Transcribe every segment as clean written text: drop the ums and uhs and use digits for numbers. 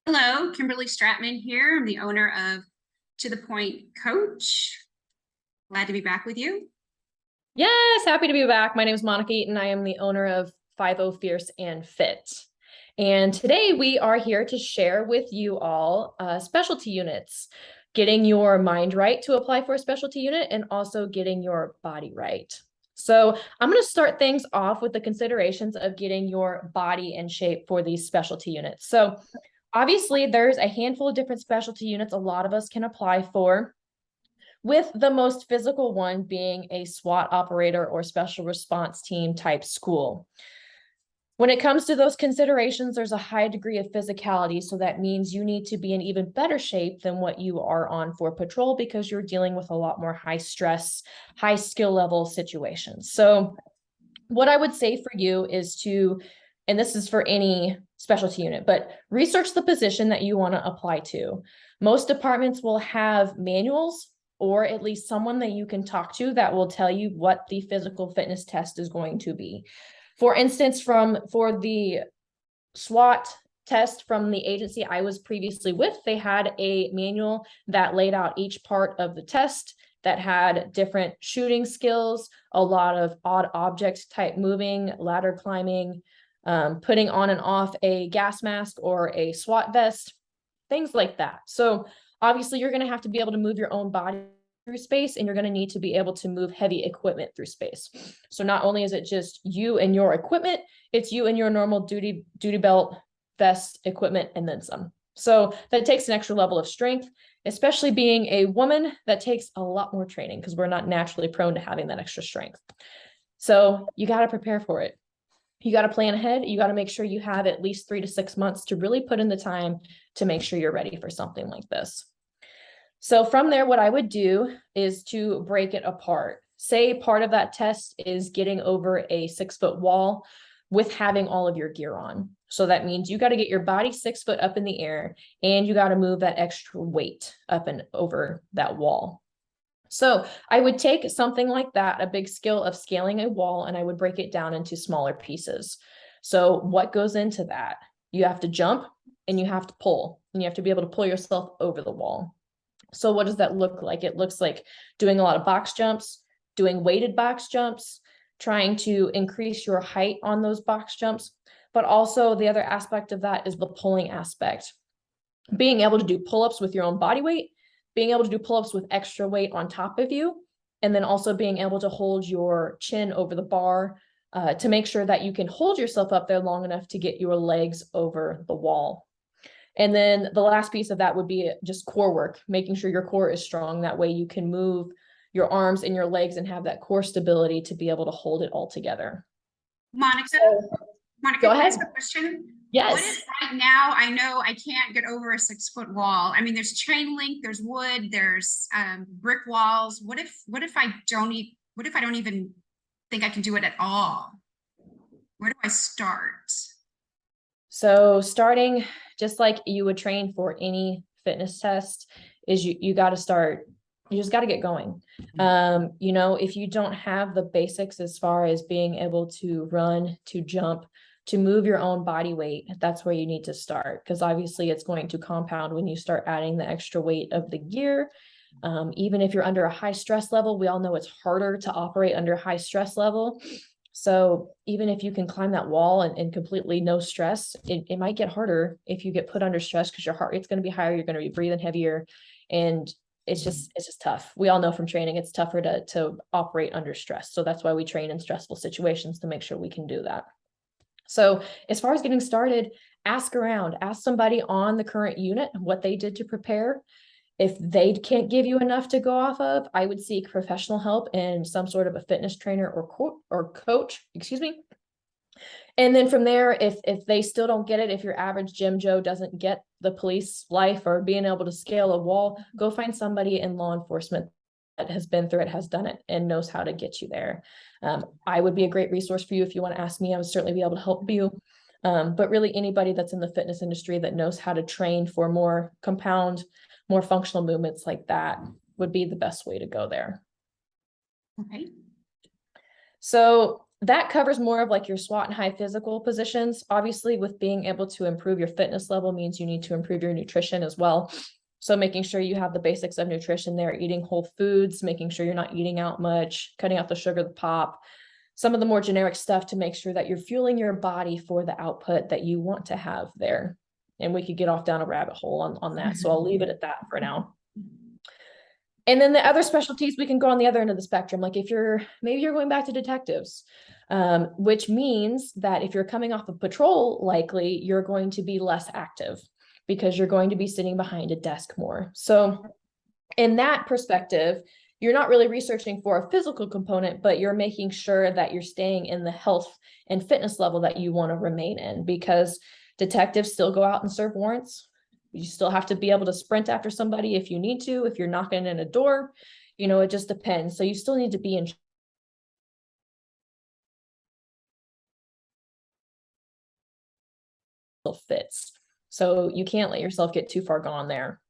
Hello, Kimberly Stratman here. I'm the owner of To the Point Coach. Glad to be back with you. Yes, happy to be back. My name is Monica Eaton. I am the owner of 50 Fierce and Fit. And today we are here to share with you all specialty units, getting your mind right to apply for a specialty unit and also getting your body right. So I'm going to start things off with the considerations of getting your body in shape for these specialty units. So obviously there's a handful of different specialty units a lot of us can apply for, with the most physical one being a SWAT operator or special response team type school. When it comes to those considerations, there's a high degree of physicality. So that means you need to be in even better shape than what you are on for patrol, because you're dealing with a lot more high stress, high skill level situations. So what I would say for you is to, and this is for any specialty unit, but research the position that you want to apply to. Most departments will have manuals, or at least someone that you can talk to that will tell you what the physical fitness test is going to be. For instance, for the SWAT test from the agency I was previously with, they had a manual that laid out each part of the test, that had different shooting skills, a lot of odd object type moving, ladder climbing, putting on and off a gas mask or a SWAT vest, things like that. So obviously you're going to have to be able to move your own body through space, and you're going to need to be able to move heavy equipment through space. So not only is it just you and your equipment, it's you and your normal duty belt, vest, equipment, and then some. So that takes an extra level of strength, especially being a woman. That takes a lot more training because we're not naturally prone to having that extra strength. So you got to prepare for it. You got to plan ahead. You got to make sure you have at least 3 to 6 months to really put in the time to make sure you're ready for something like this. So from there, what I would do is to break it apart. Say part of that test is getting over a 6-foot wall with having all of your gear on. So that means you got to get your body 6 foot up in the air, and you got to move that extra weight up and over that wall. So I would take something like that, a big skill of scaling a wall, and I would break it down into smaller pieces. So what goes into that? You have to jump and you have to pull, and you have to be able to pull yourself over the wall. So what does that look like? It looks like doing a lot of box jumps, doing weighted box jumps, trying to increase your height on those box jumps. But also the other aspect of that is the pulling aspect. Being able to do pull-ups with your own body weight, being able to do pull-ups with extra weight on top of you, and then also being able to hold your chin over the bar to make sure that you can hold yourself up there long enough to get your legs over the wall. And then the last piece of that would be just core work, making sure your core is strong. That way you can move your arms and your legs and have that core stability to be able to hold it all together. Monica, Go can I ahead. ask a question? Yes. What if right now I know I can't get over a 6-foot wall? I mean, there's chain link, there's wood, there's brick walls. What if I don't even think I can do it at all? Where do I start? So starting just like you would train for any fitness test is you got to start, you just got to get going. If you don't have the basics as far as being able to run, to jump, to move your own body weight, that's where you need to start, because obviously it's going to compound when you start adding the extra weight of the gear. Even if you're under a high stress level, we all know it's harder to operate under a high stress level. So even if you can climb that wall and completely no stress, it might get harder if you get put under stress, because your heart rate's going to be higher, you're going to be breathing heavier, and it's just tough. We all know from training it's tougher to operate under stress. So that's why we train in stressful situations, to make sure we can do that. So as far as getting started, ask around, ask somebody on the current unit what they did to prepare. If they can't give you enough to go off of, I would seek professional help and some sort of a fitness trainer or coach, excuse me. And then from there, if they still don't get it, if your average Jim Joe doesn't get the police life or being able to scale a wall, go find somebody in law enforcement that has been through it, has done it, and knows how to get you there. I would be a great resource for you. If you want to ask me, I would certainly be able to help you. But really anybody that's in the fitness industry that knows how to train for more compound, more functional movements like that would be the best way to go there. Okay. So That covers more of like your SWAT and high physical positions. Obviously, with being able to improve your fitness level means you need to improve your nutrition as well. So making sure you have the basics of nutrition there, eating whole foods, making sure you're not eating out much, cutting out the sugar, the pop, some of the more generic stuff to make sure that you're fueling your body for the output that you want to have there. And we could get off down a rabbit hole on that. So I'll leave it at that for now. And then the other specialties, we can go on the other end of the spectrum. Like if maybe you're going back to detectives, which means that if you're coming off of patrol, likely you're going to be less active because you're going to be sitting behind a desk more. So in that perspective, you're not really researching for a physical component, but you're making sure that you're staying in the health and fitness level that you want to remain in, because detectives still go out and serve warrants. You still have to be able to sprint after somebody if you need to, if you're knocking in a door, it just depends. So you still need to be in fits. So you can't let yourself get too far gone there.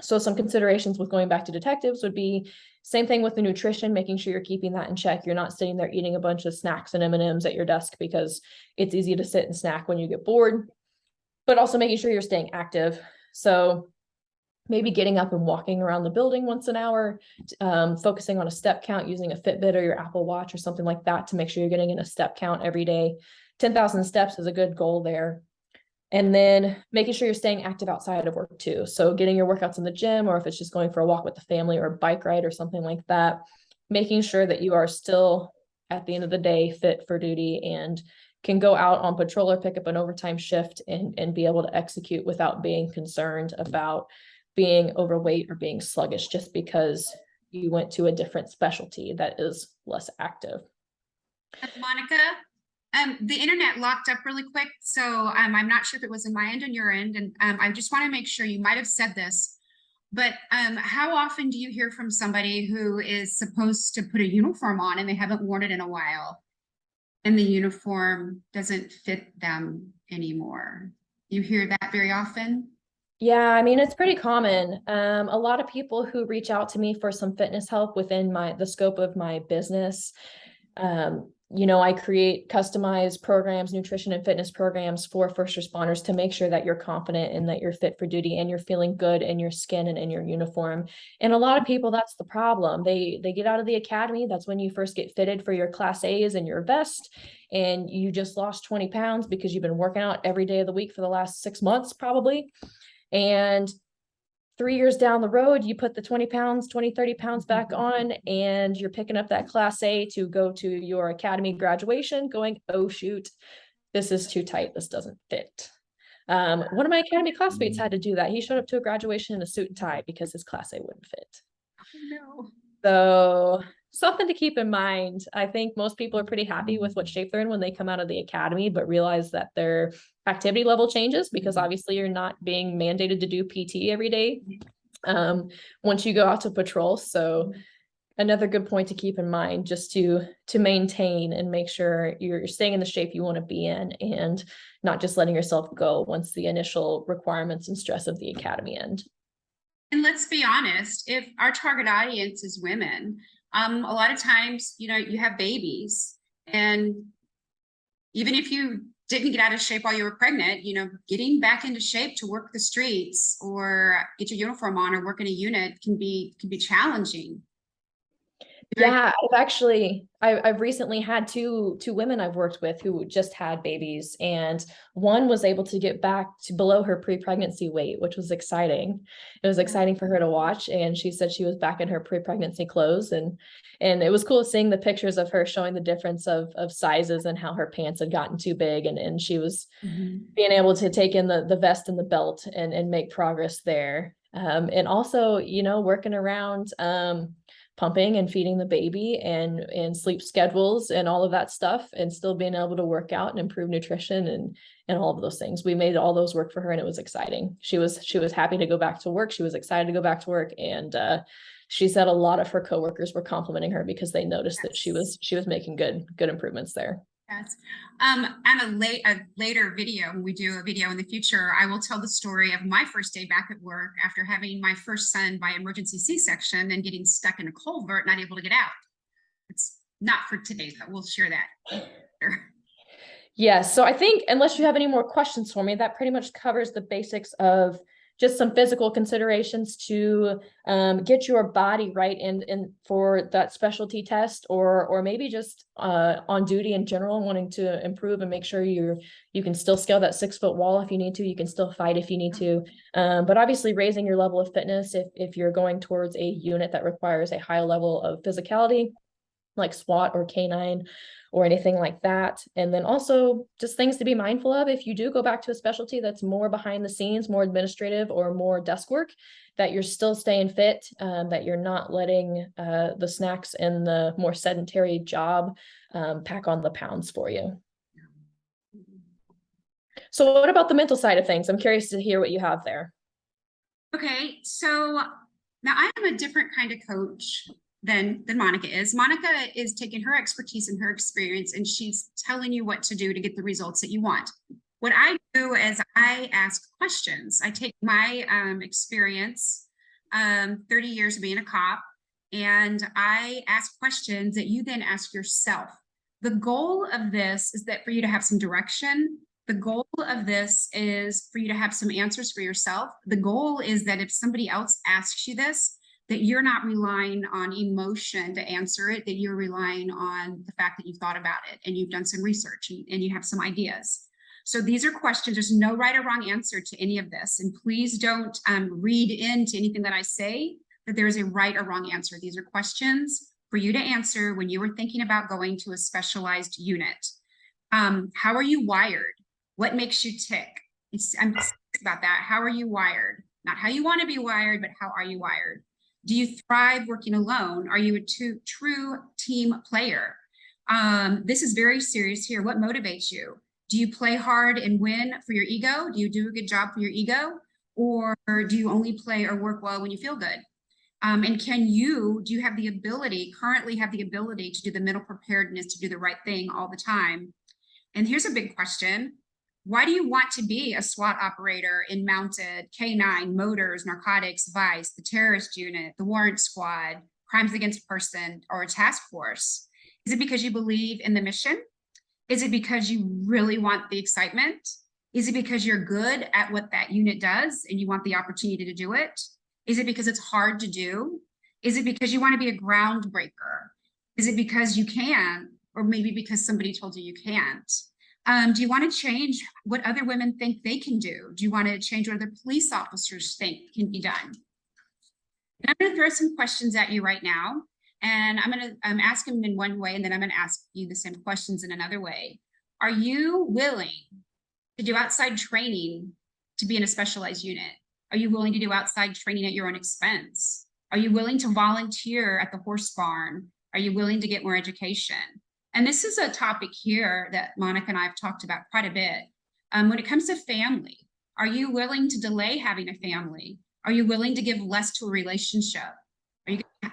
So some considerations with going back to detectives would be same thing with the nutrition, making sure you're keeping that in check. You're not sitting there eating a bunch of snacks and M&Ms at your desk, because it's easy to sit and snack when you get bored, but also making sure you're staying active. So maybe getting up and walking around the building once an hour, focusing on a step count using a Fitbit or your Apple Watch or something like that to make sure you're getting in a step count every day. 10,000 steps is a good goal there. And then making sure you're staying active outside of work too. So getting your workouts in the gym, or if it's just going for a walk with the family or a bike ride or something like that, making sure that you are still at the end of the day fit for duty and can go out on patrol or pick up an overtime shift and be able to execute without being concerned about being overweight or being sluggish just because you went to a different specialty that is less active. Monica, the internet locked up really quick, so I'm not sure if it was in my end or your end, and I just want to make sure. You might have said this, but how often do you hear from somebody who is supposed to put a uniform on and they haven't worn it in a while, and the uniform doesn't fit them anymore? You hear that very often? Yeah, I mean, it's pretty common. A lot of people who reach out to me for some fitness help within the scope of my business. I create customized programs, nutrition and fitness programs for first responders to make sure that you're confident and that you're fit for duty and you're feeling good in your skin and in your uniform. And a lot of people, that's the problem. They get out of the academy. That's when you first get fitted for your class A's and your vest. And you just lost 20 pounds because you've been working out every day of the week for the last 6 months, probably. And 3 years down the road, you put the 20 pounds, 20, 30 pounds back on, and you're picking up that class A to go to your academy graduation going, oh, shoot, this is too tight. This doesn't fit. One of my academy classmates had to do that. He showed up to a graduation in a suit and tie because his class A wouldn't fit. No. So something to keep in mind. I think most people are pretty happy with what shape they're in when they come out of the academy, but realize that their activity level changes because obviously you're not being mandated to do PT every day once you go out to patrol. So another good point to keep in mind, just to maintain and make sure you're staying in the shape you want to be in and not just letting yourself go once the initial requirements and stress of the academy end. And let's be honest, if our target audience is women, a lot of times, you have babies, and even if you didn't get out of shape while you were pregnant, getting back into shape to work the streets or get your uniform on or work in a unit can be challenging. Yeah, I've recently had two women I've worked with who just had babies, and one was able to get back to below her pre-pregnancy weight, which was exciting. It was exciting for her to watch, and she said she was back in her pre-pregnancy clothes, and it was cool seeing the pictures of her showing the difference of sizes and how her pants had gotten too big, and she was being able to take in the vest and the belt and make progress there. And also, working around pumping and feeding the baby and sleep schedules and all of that stuff, and still being able to work out and improve nutrition and all of those things. We made all those work for her, and it was exciting. She was happy to go back to work. She was excited to go back to work. And she said a lot of her coworkers were complimenting her because they noticed that she was making good improvements there. Yes. On a later video, when we do a video in the future, I will tell the story of my first day back at work after having my first son by emergency C-section and getting stuck in a culvert, not able to get out. It's Not for today, though. We'll share that later. Yes. So I think unless you have any more questions for me, that pretty much covers the basics of just some physical considerations to get your body right and for that specialty test, or maybe just on duty in general, wanting to improve and make sure you can still scale that 6-foot wall if you need to, you can still fight if you need to. But obviously raising your level of fitness if you're going towards a unit that requires a high level of physicality, like SWAT or K9 or anything like that. And then also just things to be mindful of if you do go back to a specialty that's more behind the scenes, more administrative or more desk work, that you're still staying fit, that you're not letting the snacks and the more sedentary job pack on the pounds for you. So what about the mental side of things? I'm curious to hear what you have there. Okay, so now I am a different kind of coach than Monica is. Monica is taking her expertise and her experience, and she's telling you what to do to get the results that you want. What I do is I ask questions. I take my experience, 30 years of being a cop, and I ask questions that you then ask yourself. The goal of this is that for you to have some direction. The goal of this is for you to have some answers for yourself. The goal is that if somebody else asks you this, that you're not relying on emotion to answer it, that you're relying on the fact that you've thought about it and you've done some research and you have some ideas. So these are questions. There's no right or wrong answer to any of this. And please don't read into anything that I say that there's a right or wrong answer. These are questions for you to answer when you were thinking about going to a specialized unit. How are you wired? What makes you tick? I'm about that. How are you wired? Not how you want to be wired, but how are you wired? Do you thrive working alone? Are you a true team player? This is very serious here. What motivates you? Do you play hard and win for your ego? Do you do a good job for your ego? Or do you only play or work well when you feel good? And do you have the ability, currently have the ability to do the mental preparedness to do the right thing all the time? And here's a big question. Why do you want to be a SWAT operator in mounted K9, motors, narcotics, vice, the terrorist unit, the warrant squad, crimes against person, or a task force? Is it because you believe in the mission? Is it because you really want the excitement? Is it because you're good at what that unit does and you want the opportunity to do it? Is it because it's hard to do? Is it because you want to be a groundbreaker? Is it because you can, or maybe because somebody told you you can't? Do you want to change what other women think they can do? Do you want to change what other police officers think can be done? And I'm going to throw some questions at you right now. And I'm going to ask them in one way, and then I'm going to ask you the same questions in another way. Are you willing to do outside training to be in a specialized unit? Are you willing to do outside training at your own expense? Are you willing to volunteer at the horse barn? Are you willing to get more education? And this is a topic here that Monica and I have talked about quite a bit. When it comes to family, are you willing to delay having a family? Are you willing to give less to a relationship?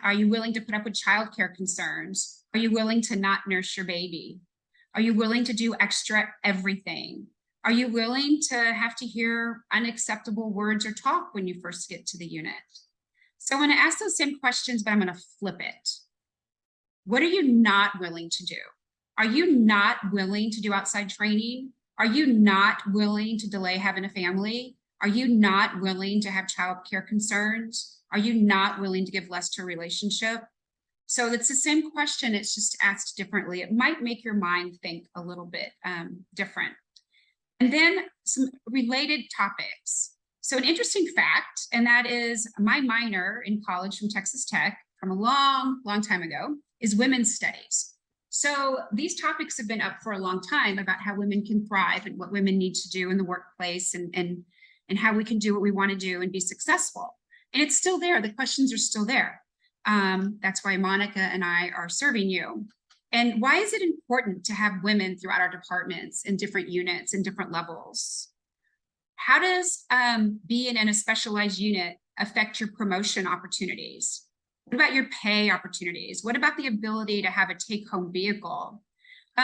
Are you willing to put up with childcare concerns? Are you willing to not nurse your baby? Are you willing to do extra everything? Are you willing to have to hear unacceptable words or talk when you first get to the unit? So I'm going to ask those same questions, but I'm going to flip it. What are you not willing to do? Are you not willing to do outside training? Are you not willing to delay having a family? Are you not willing to have childcare concerns? Are you not willing to give less to a relationship? So it's the same question, it's just asked differently. It might make your mind think a little bit different. And then some related topics. So an interesting fact, and that is my minor in college from Texas Tech from a long, long time ago, is women's studies. So these topics have been up for a long time about how women can thrive and what women need to do in the workplace and how we can do what we want to do and be successful. And it's still there. The questions are still there. That's why Monica and I are serving you. And why is it important to have women throughout our departments in different units and different levels? How does being in a specialized unit affect your promotion opportunities? What about your pay opportunities? What about the ability to have a take-home vehicle?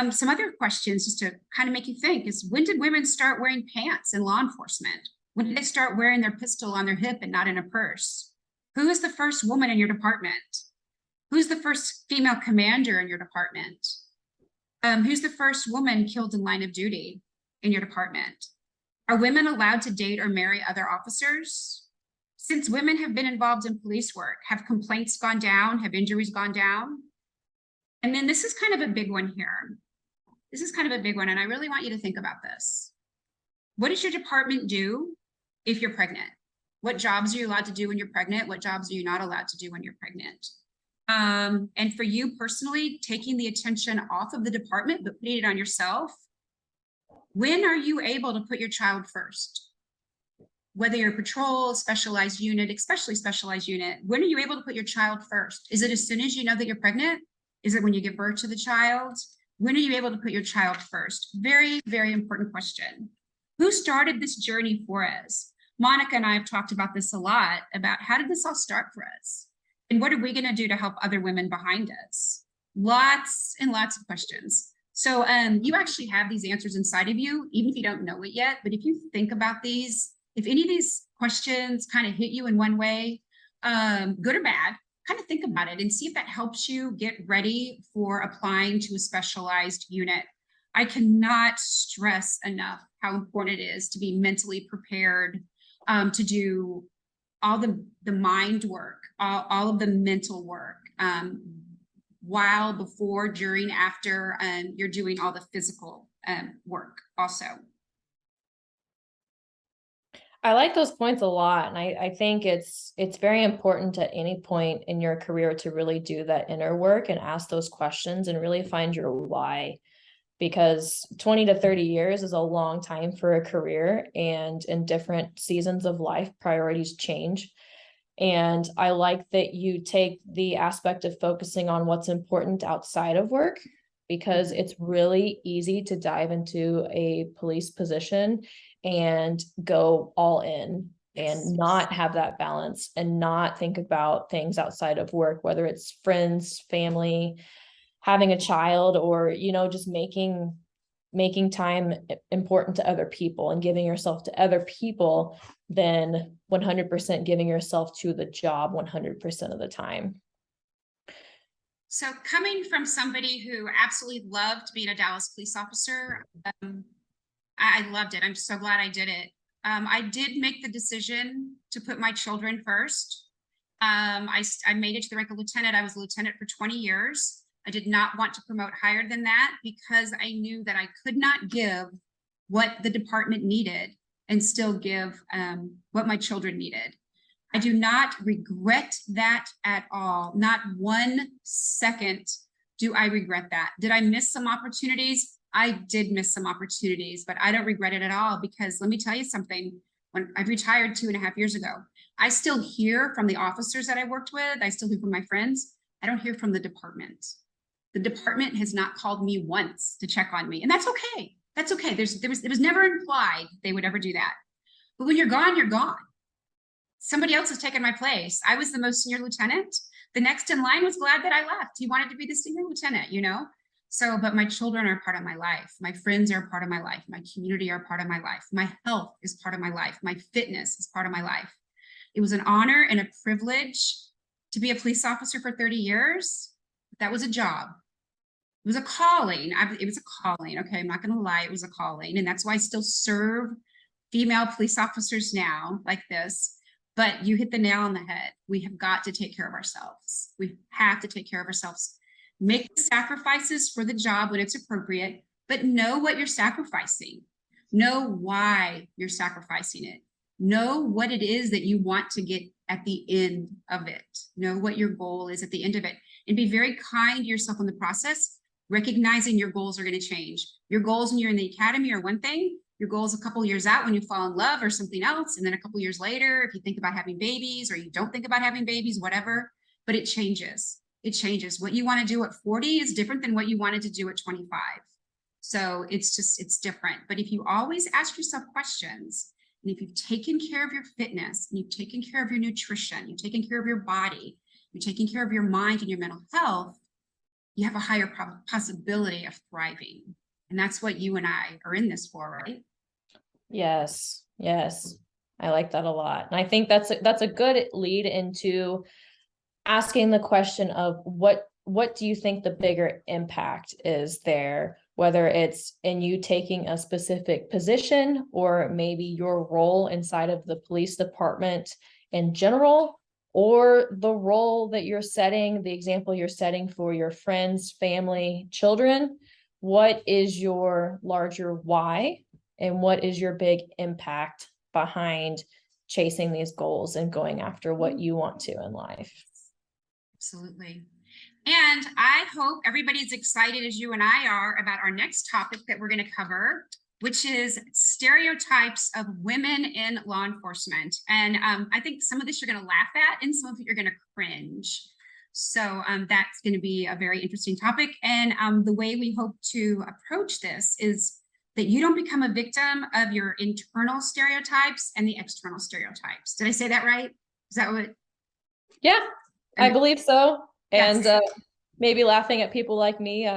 Some other questions just to kind of make you think is, when did women start wearing pants in law enforcement? When did they start wearing their pistol on their hip and not in a purse? Who is the first woman in your department? Who's the first female commander in your department? Who's the first woman killed in line of duty in your department? Are women allowed to date or marry other officers? Since women have been involved in police work, have complaints gone down? Have injuries gone down? And then this is kind of a big one here. This is kind of a big one, and I really want you to think about this. What does your department do if you're pregnant? What jobs are you allowed to do when you're pregnant? What jobs are you not allowed to do when you're pregnant? And for you personally, taking the attention off of the department, but putting it on yourself, when are you able to put your child first? Whether you're patrol, specialized unit, especially specialized unit, when are you able to put your child first? Is it as soon as you know that you're pregnant? Is it when you give birth to the child? When are you able to put your child first? Very, very important question. Who started this journey for us? Monica and I have talked about this a lot, about how did this all start for us? And what are we going to do to help other women behind us? Lots and lots of questions. So you actually have these answers inside of you, even if you don't know it yet. But if you think about these, if any of these questions kind of hit you in one way, good or bad, kind of think about it and see if that helps you get ready for applying to a specialized unit. I cannot stress enough how important it is to be mentally prepared to do all the mind work, all of the mental work, while, before, during, after you're doing all the physical work also. I like those points a lot. And I think it's very important at any point in your career to really do that inner work and ask those questions and really find your why. Because 20 to 30 years is a long time for a career, and in different seasons of life, priorities change. And I like that you take the aspect of focusing on what's important outside of work, because it's really easy to dive into a police position and go all in and not have that balance and not think about things outside of work, whether it's friends, family, having a child, or, you know, just making time important to other people and giving yourself to other people than 100% giving yourself to the job 100% of the time. So coming from somebody who absolutely loved being a Dallas police officer, I loved it. I'm so glad I did it. I did make the decision to put my children first. I made it to the rank of lieutenant. I was a lieutenant for 20 years. I did not want to promote higher than that because I knew that I could not give what the department needed and still give what my children needed. I do not regret that at all. Not 1 second do I regret that. Did I miss some opportunities? I did miss some opportunities, but I don't regret it at all, because let me tell you something. When I retired 2.5 years ago, I still hear from the officers that I worked with. I still hear from my friends. I don't hear from the department. The department has not called me once to check on me, and that's okay. That's okay. It was never implied they would ever do that. But when you're gone, you're gone. Somebody else has taken my place. I was the most senior lieutenant. The next in line was glad that I left. He wanted to be the senior lieutenant, you know? So, but my children are part of my life. My friends are a part of my life. My community are part of my life. My health is part of my life. My fitness is part of my life. It was an honor and a privilege to be a police officer for 30 years. That was a job. It was a calling. It was a calling. Okay, I'm not going to lie. It was a calling. And that's why I still serve female police officers now like this. But you hit the nail on the head. We have got to take care of ourselves. We have to take care of ourselves. Make the sacrifices for the job when it's appropriate, but know what you're sacrificing. Know why you're sacrificing it. Know what it is that you want to get at the end of it. Know what your goal is at the end of it. And be very kind to yourself in the process, recognizing your goals are going to change. Your goals when you're in the academy are one thing. Your goals a couple years out when you fall in love or something else. And then a couple years later, if you think about having babies or you don't think about having babies, whatever, but it changes. It changes. What you want to do at 40 is different than what you wanted to do at 25. So it's different. But if you always ask yourself questions, and if you've taken care of your fitness, and you've taken care of your nutrition, you've taken care of your body, you're taking care of your mind and your mental health, you have a higher possibility of thriving. And that's what you and I are in this for, right? Yes. Yes. I like that a lot. And I think that's a good lead into asking the question of what do you think the bigger impact is there, whether it's in you taking a specific position or maybe your role inside of the police department in general, or the role that you're setting, the example you're setting for your friends, family, children. What is your larger why, and what is your big impact behind chasing these goals and going after what you want to in life? Absolutely. And I hope everybody's excited as you and I are about our next topic that we're going to cover, which is stereotypes of women in law enforcement. And I think some of this you're going to laugh at and some of it you're going to cringe. So that's going to be a very interesting topic. And the way we hope to approach this is that you don't become a victim of your internal stereotypes and the external stereotypes. Did I say that right? Is that what? Yeah, I believe so. Yes. And maybe laughing at people like me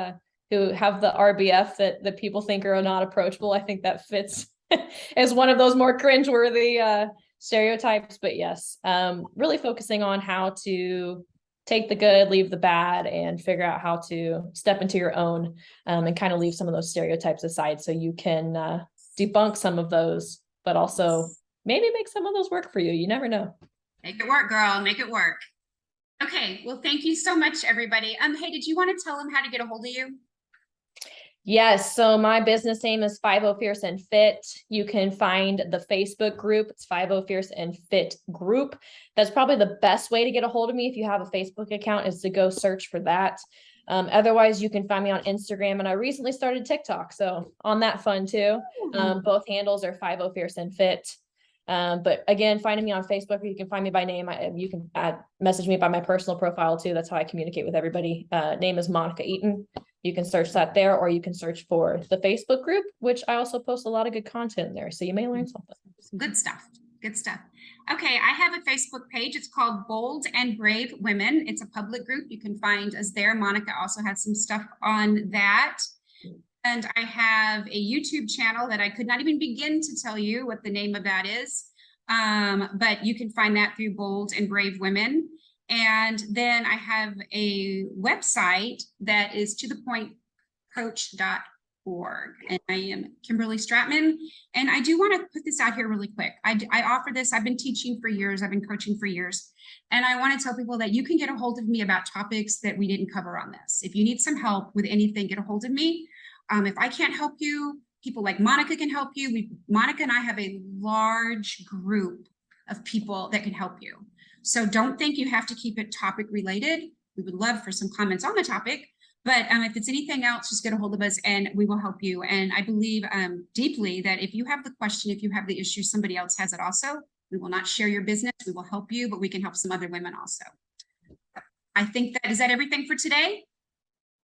who have the RBF that people think are not approachable. I think that fits as one of those more cringeworthy stereotypes. But yes, really focusing on how to take the good, leave the bad, and figure out how to step into your own and kind of leave some of those stereotypes aside so you can debunk some of those, but also maybe make some of those work for you. You never know. Make it work, girl. Make it work. Okay, well, thank you so much, everybody. Hey, did you want to tell them how to get a hold of you? Yes, so my business name is 50 Fierce and Fit. You can find the Facebook group. It's 50 Fierce and Fit group. That's probably the best way to get a hold of me if you have a Facebook account, is to go search for that. Otherwise, you can find me on Instagram, and I recently started TikTok, so on that fun too. Both handles are 50 Fierce and Fit. But again, finding me on Facebook, or you can find me by name. You can message me by my personal profile too. That's how I communicate with everybody. Name is Monica Eaton. You can search that there, or you can search for the Facebook group, which I also post a lot of good content there. So you may learn something. Good stuff. Good stuff. Okay, I have a Facebook page. It's called Bold and Brave Women. It's a public group. You can find us there. Monica also has some stuff on that. And I have a YouTube channel that I could not even begin to tell you what the name of that is. But you can find that through Bold and Brave Women. And then I have a website that is tothepointcoach.org. And I am Kimberly Stratman. And I do want to put this out here really quick. I offer this. I've been teaching for years. I've been coaching for years. And I want to tell people that you can get a hold of me about topics that we didn't cover on this. If you need some help with anything, get a hold of me. If I can't help you, people like Monica can help you. Monica and I have a large group of people that can help you. So don't think you have to keep it topic related. We would love for some comments on the topic, but if it's anything else, just get a hold of us and we will help you. And I believe deeply that if you have the question, if you have the issue, somebody else has it also. We will not share your business. We will help you, but we can help some other women also. I think is that everything for today?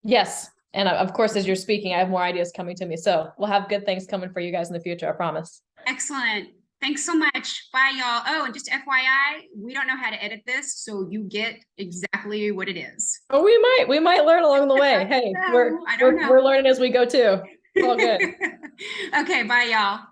Yes. And of course, as you're speaking, I have more ideas coming to me. So we'll have good things coming for you guys in the future, I promise. Excellent. Thanks so much. Bye, y'all. Oh, and just FYI, we don't know how to edit this, so you get exactly what it is. Oh, we might learn along the way. Hey, we're learning as we go too. It's all good. Okay, bye, y'all.